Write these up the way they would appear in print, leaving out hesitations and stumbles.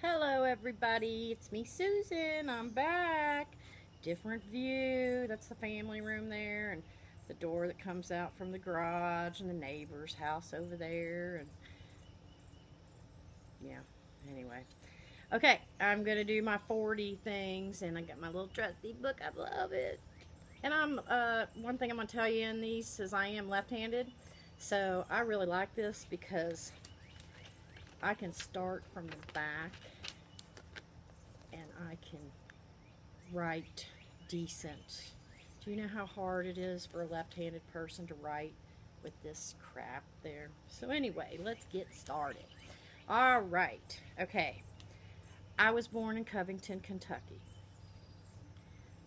Hello everybody, it's me Susan. I'm back. Different view. That's the family room there and the door that comes out from the garage and the neighbor's house over there and yeah, anyway. Okay, I'm going to do my 40 things and I got my little trusty book. I love it. And one thing I'm going to tell you in these is I am left-handed. So I really like this because I can start from the back and I can write decent. Do you know how hard it is for a left-handed person to write with this crap there? So anyway, let's get started. All right. Okay. I was born in Covington, Kentucky.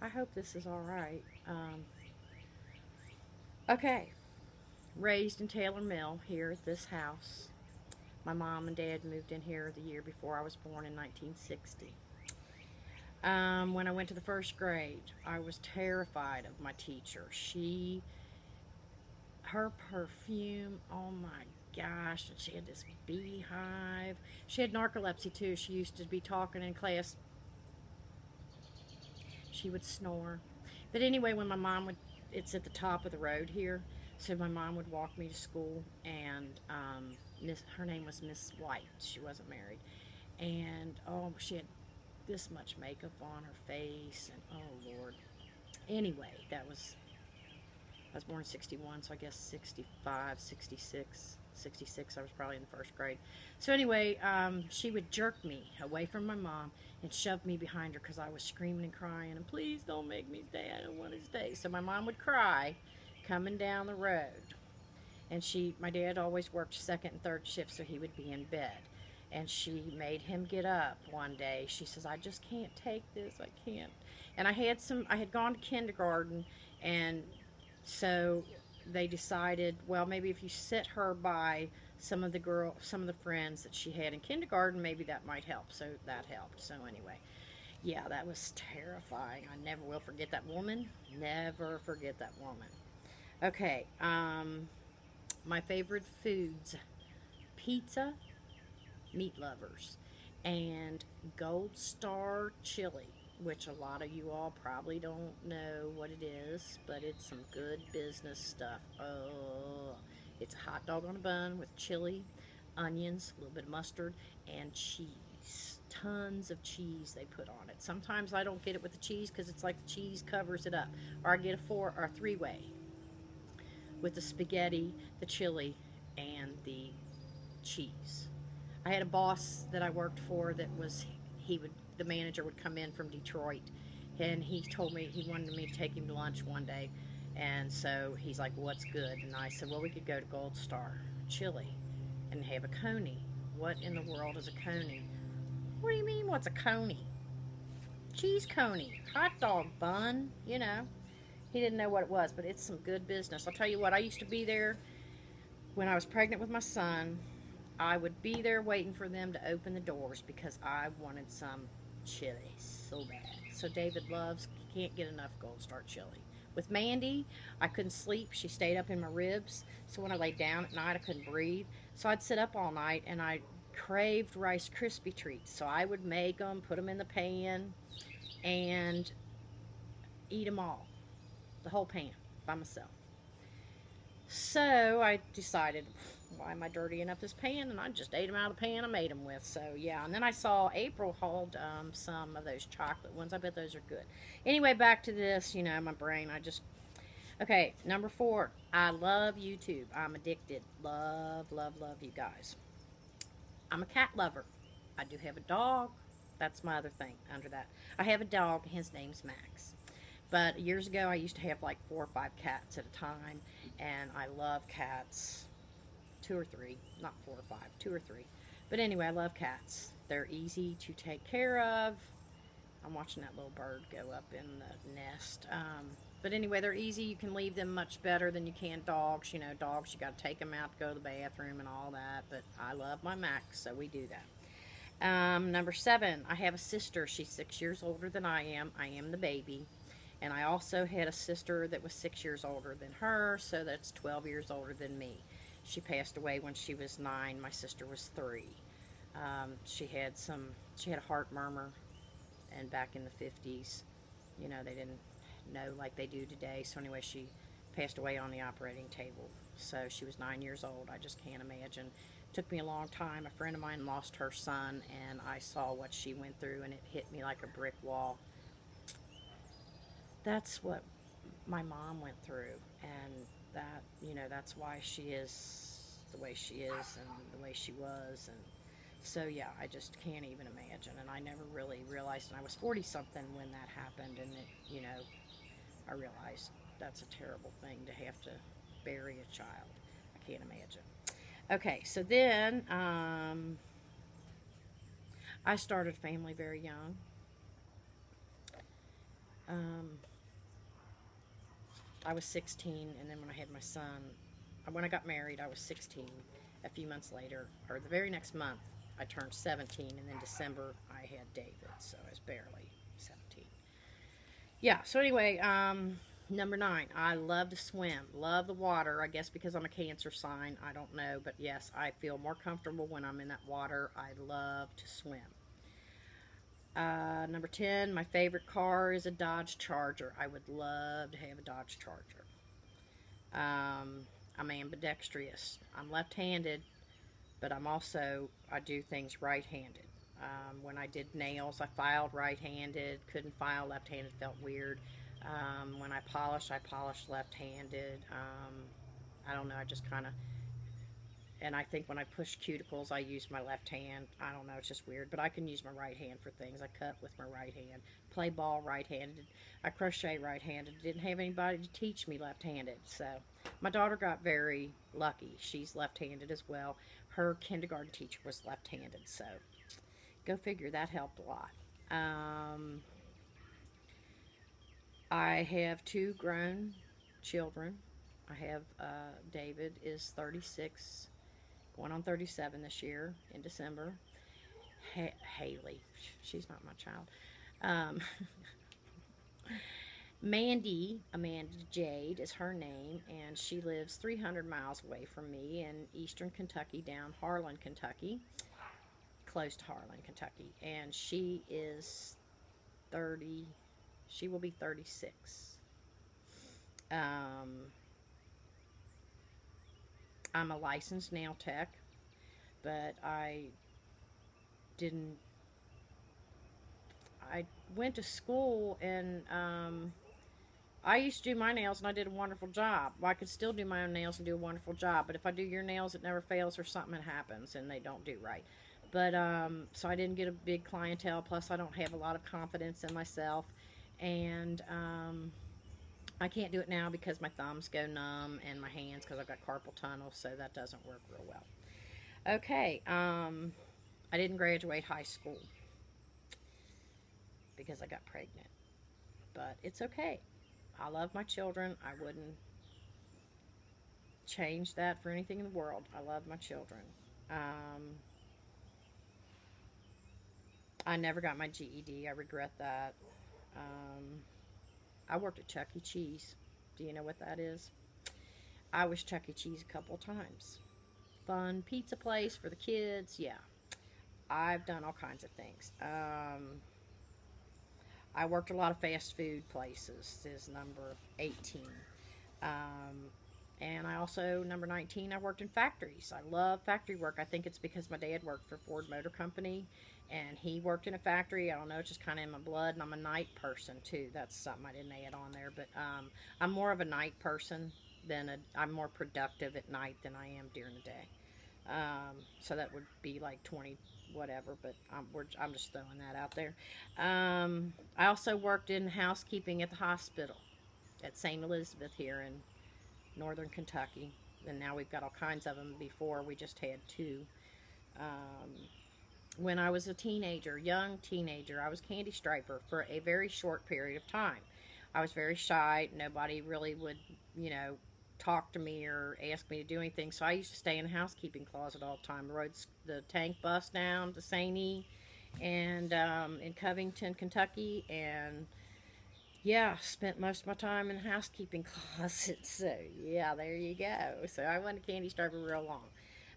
I hope this is all right. Okay. Raised in Taylor Mill here at this house. My mom and dad moved in here the year before I was born in 1960. When I went to the first grade, I was terrified of my teacher. Her perfume, oh my gosh, and she had this beehive. She had narcolepsy too. She used to be talking in class. She would snore. But anyway, when my mom would, it's at the top of the road here, so my mom would walk me to school, and her name was Miss White. She wasn't married. And oh, she had this much makeup on her face, and oh Lord. Anyway, I was born in 61, so I guess 65, 66, 66, I was probably in the first grade. So anyway, she would jerk me away from my mom and shove me behind her because I was screaming and crying, and please don't make me stay, I don't want to stay. So my mom would cry coming down the road. And my dad always worked second and third shift, so he would be in bed. And she made him get up one day. She says, I just can't take this, I can't. And I had gone to kindergarten, and so they decided, well, maybe if you sit her by some of the friends that she had in kindergarten, maybe that might help. So that helped. So anyway, yeah, that was terrifying. I never will forget that woman. Never forget that woman. Okay, my favorite foods: pizza, meat lovers, and Gold Star chili, which a lot of you all probably don't know what it is, but it's some good business stuff. Oh, it's a hot dog on a bun with chili, onions, a little bit of mustard, and cheese. Tons of cheese they put on it. Sometimes I don't get it with the cheese because it's like the cheese covers it up. Or I get a four or a three-way with the spaghetti, the chili, and the cheese. I had a boss that I worked for that the manager would come in from Detroit, and he told me he wanted me to take him to lunch one day, and so he's like, what's good? And I said, well, we could go to Gold Star Chili and have a coney. What in the world is a coney? What do you mean, what's a coney? Cheese coney, hot dog bun, you know. He didn't know what it was, but it's some good business. I'll tell you what, I used to be there when I was pregnant with my son. I would be there waiting for them to open the doors because I wanted some chili so bad. So David can't get enough Gold Star chili. With Mandy, I couldn't sleep. She stayed up in my ribs. So when I laid down at night, I couldn't breathe. So I'd sit up all night and I craved Rice Krispie treats. So I would make them, put them in the pan, and eat them all, the whole pan, by myself. So I decided, why am I dirtying up this pan? And I just ate them out of the pan I made them with. So yeah, and then I saw April hauled some of those chocolate ones. I bet those are good. Anyway, back to this. My brain. Okay, number 4. I love YouTube. I'm addicted. Love, love, love you guys. I'm a cat lover. I do have a dog. That's my other thing under that. I have a dog. His name's Max. But years ago, I used to have like 4 or 5 cats at a time, and I love cats. 2 or 3, not 4 or 5, 2 or 3. But anyway, I love cats. They're easy to take care of. I'm watching that little bird go up in the nest. But anyway, they're easy. You can leave them much better than you can dogs. Dogs, you got to take them out to go to the bathroom and all that. But I love my Max, so we do that. Number 7, I have a sister. She's 6 years older than I am. I am the baby. And I also had a sister that was 6 years older than her, so that's 12 years older than me. She passed away when she was 9. My sister was 3. She had a heart murmur, and back in the 50s, they didn't know like they do today. So anyway, she passed away on the operating table. So she was 9 years old. I just can't imagine. It took me a long time. A friend of mine lost her son, and I saw what she went through, and it hit me like a brick wall. That's what my mom went through, and that's why she is the way she is and the way she was. And so, yeah, I just can't even imagine. And I never really realized, and I was 40 something when that happened, and I realized that's a terrible thing to have to bury a child. I can't imagine. Okay, so then I started a family very young. Um, I was 16, and then when I had my son, when I got married, I was 16. A few months later, or the very next month, I turned 17, and then December, I had David, so I was barely 17. Yeah, so anyway, number 9, I love to swim. Love the water, I guess because I'm a Cancer sign, I don't know, but yes, I feel more comfortable when I'm in that water. I love to swim. Number 10, my favorite car is a Dodge Charger. I would love to have a Dodge Charger. I'm ambidextrous. I'm left-handed, but I do things right-handed. When I did nails, I filed right-handed. Couldn't file left-handed, felt weird. When I polished left-handed. I don't know, I just kind of, and I think when I push cuticles, I use my left hand. I don't know, it's just weird, but I can use my right hand for things. I cut with my right hand, play ball right-handed, I crochet right-handed. Didn't have anybody to teach me left-handed, so my daughter got very lucky. She's left-handed as well. Her kindergarten teacher was left-handed, so go figure, that helped a lot. I have 2 grown children. I have David is 36, going on 37 this year in December. Haley, she's not my child. Um, Amanda Jade is her name, and she lives 300 miles away from me in eastern Kentucky, down Harlan, Kentucky, close to Harlan, Kentucky. And she is 30, she will be 36. Um, I'm a licensed nail tech, but didn't, I went to school and I used to do my nails and I did a wonderful job. Well, I could still do my own nails and do a wonderful job, but if I do your nails, it never fails or something happens and they don't do right. But so I didn't get a big clientele. Plus, I don't have a lot of confidence in myself, and I can't do it now because my thumbs go numb and my hands because I've got carpal tunnel, so that doesn't work real well. Okay, I didn't graduate high school because I got pregnant, but it's okay. I love my children. I wouldn't change that for anything in the world. I love my children. Um, I never got my GED. I regret that. Um, I worked at Chuck E. Cheese. Do you know what that is? I was Chuck E. Cheese a couple times. Fun pizza place for the kids. Yeah. I've done all kinds of things. I worked a lot of fast food places. This is number 18. Um, and I also, number 19, I worked in factories. I love factory work. I think it's because my dad worked for Ford Motor Company and he worked in a factory. I don't know, it's just kind of in my blood. And I'm a night person too. That's something I didn't add on there. But I'm more of a night person I'm more productive at night than I am during the day. So that would be like 20 whatever, but I'm just throwing that out there. I also worked in housekeeping at the hospital at St. Elizabeth here in northern Kentucky, and now we've got all kinds of them. Before we just had 2. When I was a teenager, young teenager, I was candy striper for a very short period of time. I was very shy. Nobody really would, talk to me or ask me to do anything. So I used to stay in a housekeeping closet all the time. Rode the tank bus down to St. E. and in Covington, Kentucky, and yeah, spent most of my time in the housekeeping closet. So yeah, there you go. So I wasn't a candy striper real long.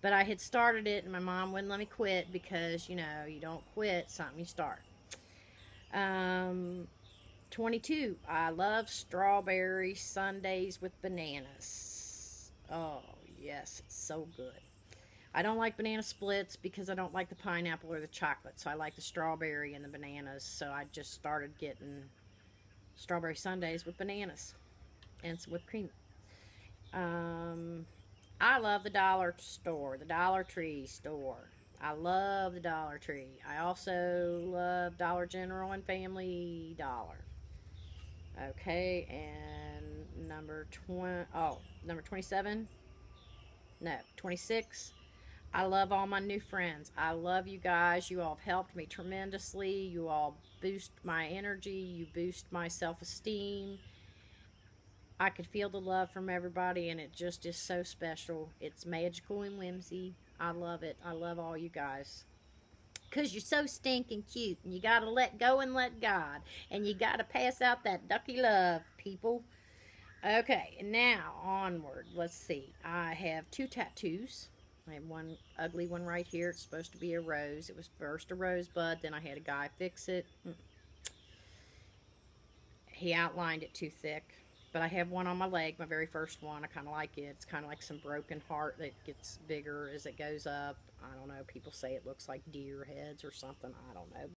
But I had started it, and my mom wouldn't let me quit because, you know, you don't quit something you start. Um, 22. I love strawberry sundaes with bananas. Oh, yes, it's so good. I don't like banana splits because I don't like the pineapple or the chocolate. So I like the strawberry and the bananas. So I just started getting strawberry sundaes with bananas and some whipped cream. Um, I love the dollar store, the Dollar Tree store. I love the Dollar Tree. I also love Dollar General and Family Dollar. Okay, and number 20, oh, number 27? No, 26. I love all my new friends. I love you guys. You all have helped me tremendously. You all boost my energy. You boost my self-esteem. I could feel the love from everybody, and it just is so special. It's magical and whimsy. I love it. I love all you guys. Because you're so stinking cute, and you got to let go and let God. And you got to pass out that ducky love, people. Okay, and now onward. Let's see. I have two tattoos. I have one ugly one right here. It's supposed to be a rose. It was first a rosebud, then I had a guy fix it. He outlined it too thick. But I have one on my leg, my very first one. I kind of like it. It's kind of like some broken heart that gets bigger as it goes up. I don't know. People say it looks like deer heads or something. I don't know.